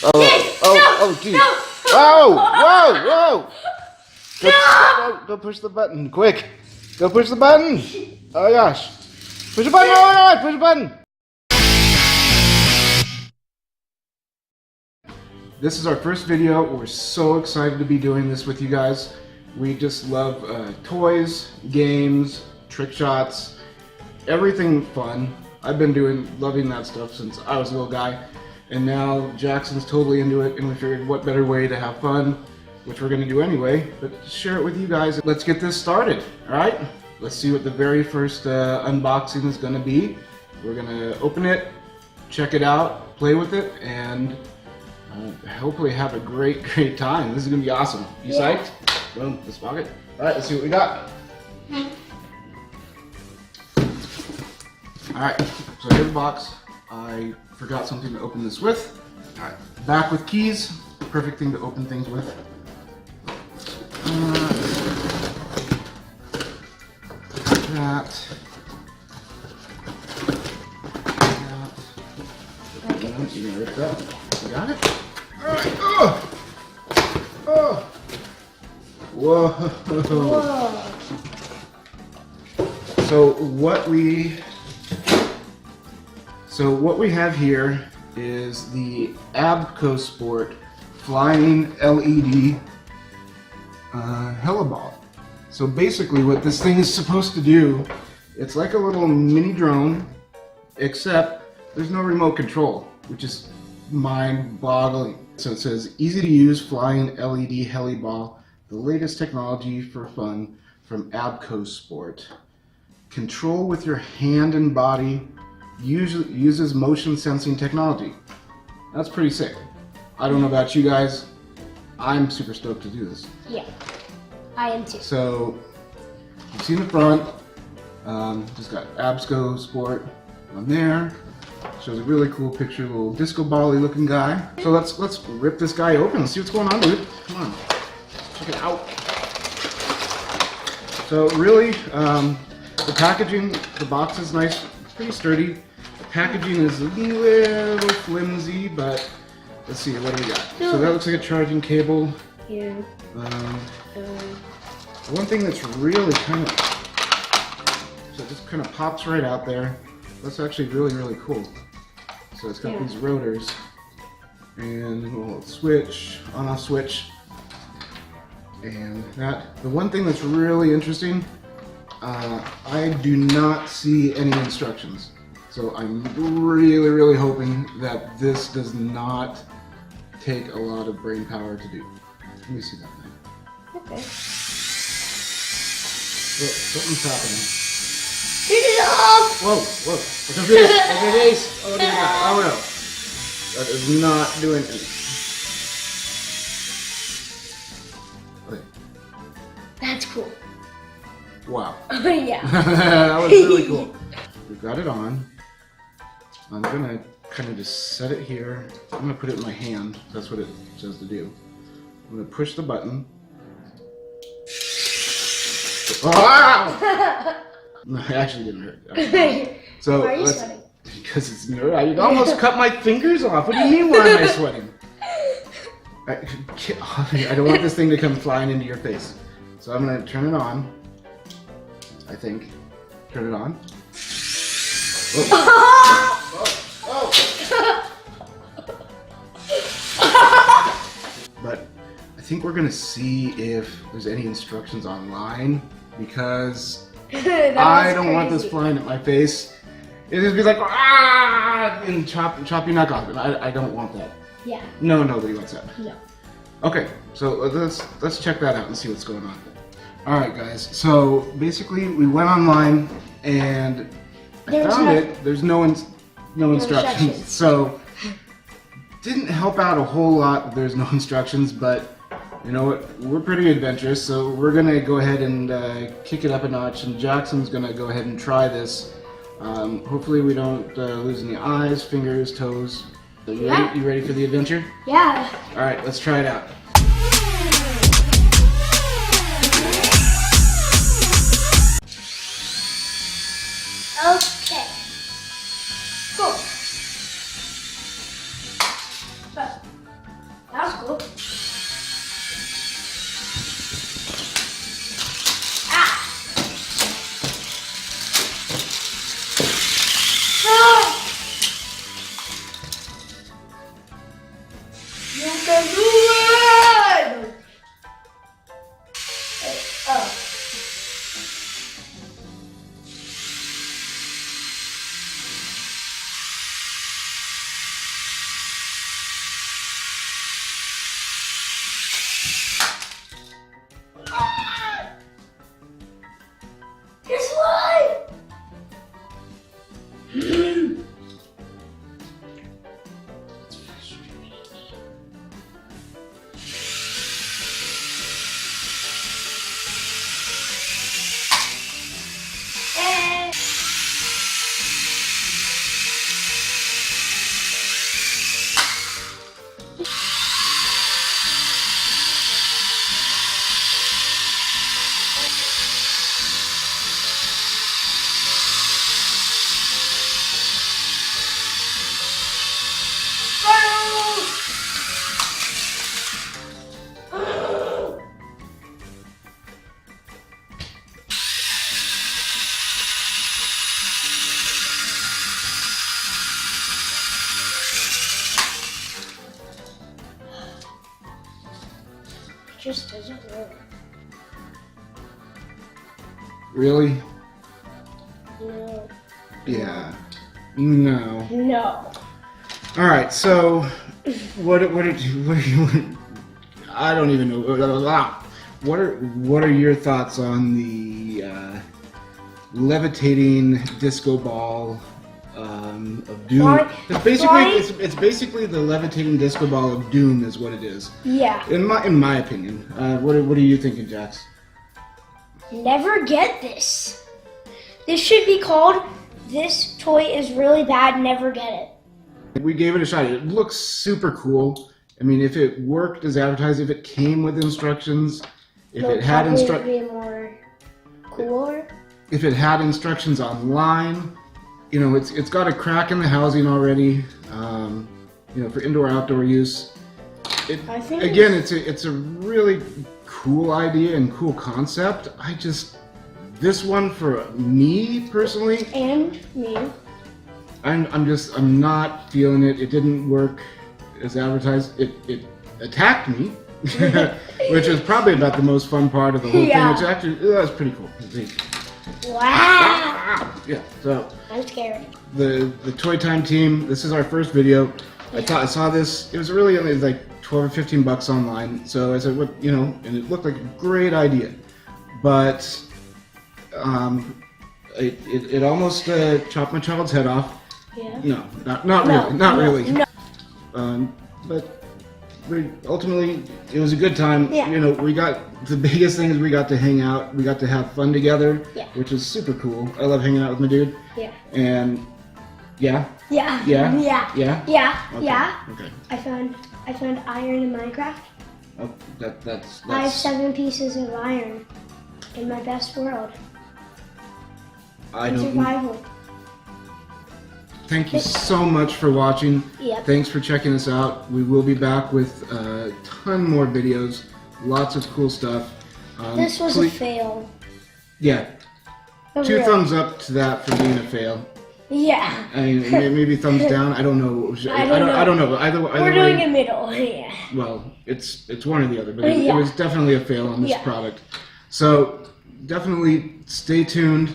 Oh, oh, geez. Whoa! Go push the button, quick. Go push the button. Oh gosh. Push the button, push the button. This is our first video. We're so excited to be doing this with you guys. We just love toys, games, trick shots, everything fun. I've been loving that stuff since I was a little guy, and now Jackson's totally into it, and we figured what better way to have fun, which we're gonna do anyway, but share it with you guys. Let's get this started, all right? Let's see what the very first unboxing is gonna be. We're gonna open it, check it out, play with it, and hopefully have a great time. This is gonna be awesome. You psyched? Boom, this pocket. All right, let's see what we got. All right, so here's the box. I forgot something to open this with. All right, back with keys. Perfect thing to open things with. That. You can rip that. You got it? All right. Oh. Whoa. So what we have here is the Abco Sport Flying LED Heliball. So basically what this thing is supposed to do, it's like a little mini drone, except there's no remote control, which is mind-boggling. So it says, easy to use flying LED Heliball, the latest technology for fun from Abco Sport. Control with your hand and body, uses motion sensing technology. That's pretty sick. I don't know about you guys, I'm super stoked to do this. Yeah, I am too. So, you've seen the front, just got Abco Sport on there. Shows a really cool picture, little disco ball-y looking guy. So let's rip this guy open. Let's see what's going on, dude. Come on, check it out. So really, the packaging, the box is nice, it's pretty sturdy. The packaging is a little flimsy, but let's see, what do we got? So that looks like a charging cable. Yeah. One thing that's really kind of, so it just kind of pops right out there. That's actually really cool. So it's got these rotors and a little switch, on-off switch. And the one thing that's really interesting, I do not see any instructions. So I'm really hoping that this does not take a lot of brain power to do. Let me see that thing. Okay. Oh, something's happening. Turn it off! Whoa. What's up this? Look at this. Oh, dear God. Oh no. That is not doing anything. Okay. That's cool. Wow. Yeah. That was really cool. We've got it on. I'm gonna kind of just set it here. I'm gonna put it in my hand. That's what it says to do. I'm gonna push the button. Ah! No, it actually didn't hurt. So why are you sweating? Because it's nerve. You almost cut my fingers off. What do you mean? Why am I sweating? I don't want this thing to come flying into your face. So I'm gonna turn it on. I think. Turn it on. But I think we're gonna see if there's any instructions online, because I don't want this flying at my face. It'll just be like, ah, and chop your neck off. And I don't want that. Yeah. No, nobody wants that. No. Okay, so let's check that out and see what's going on. All right, guys. So basically, we went online and I found it. There's no instructions. So didn't help out a whole lot that there's no instructions, but you know what? We're pretty adventurous, so we're gonna go ahead and kick it up a notch. And Jackson's gonna go ahead and try this. Hopefully, we don't lose any eyes, fingers, toes. So you ready? You ready for the adventure? Yeah. All right, let's try it out. Okay. Cool. just doesn't work. Really? No. Yeah. No. No. All right. So, what I don't even know. What are your thoughts on the levitating disco ball of Doom? Fine. It's basically the levitating disco ball of Doom is what it is. Yeah. In my opinion. What are you thinking, Jax? Never get this. This should be called "This toy is really bad, never get it." We gave it a shot. It looks super cool. I mean, if it worked as advertised, if it came with instructions, if it had be more cooler. if it had instructions online, you know, it's got a crack in the housing already. You know, for indoor-outdoor use. I think Again, it's a really cool idea and cool concept. This one for me personally, And me. I'm not feeling it. It didn't work as advertised. It attacked me, which is probably about the most fun part of the whole Yeah. thing. Which actually that was pretty cool. Wow. Yeah. So I'm scared. the Toy Time team. This is our first video. I saw this. It was really only like $12 or $15 online. So I said, what, you know, and it looked like a great idea, but it almost chopped my child's head off. Yeah. No, not really. But ultimately, it was a good time. Yeah. You know, the biggest thing is we got to hang out. We got to have fun together, Yeah. which is super cool. I love hanging out with my dude. Yeah. And yeah, Yeah. Yeah? Yeah. yeah. Yeah. Okay. Yeah. Okay. I found iron in Minecraft. Oh, that's. I have 7 pieces of iron in my best world. I In don't. survival. Thank you so much for watching. Yep. Thanks for checking us out. We will be back with a ton more videos. Lots of cool stuff. This was a fail. Yeah. A 2 real- thumbs up to that for being a fail. Yeah. I mean, maybe thumbs down. I don't know. I don't know. Either We're way, doing a middle. Yeah. well, it's one or the other, but it Yeah. was definitely a fail on this Yeah. product. So definitely stay tuned.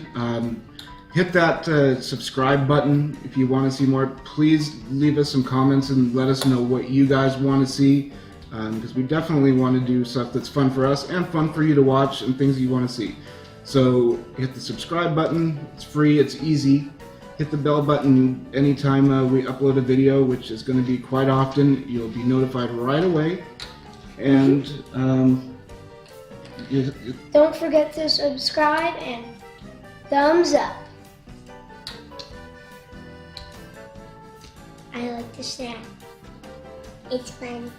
Hit that subscribe button if you want to see more. Please leave us some comments and let us know what you guys want to see, because we definitely want to do stuff that's fun for us and fun for you to watch and things you want to see. So hit the subscribe button. It's free. It's easy. Hit the bell button anytime we upload a video, which is going to be quite often. You'll be notified right away. And Don't forget to subscribe and thumbs up. I like the snack. It's fun.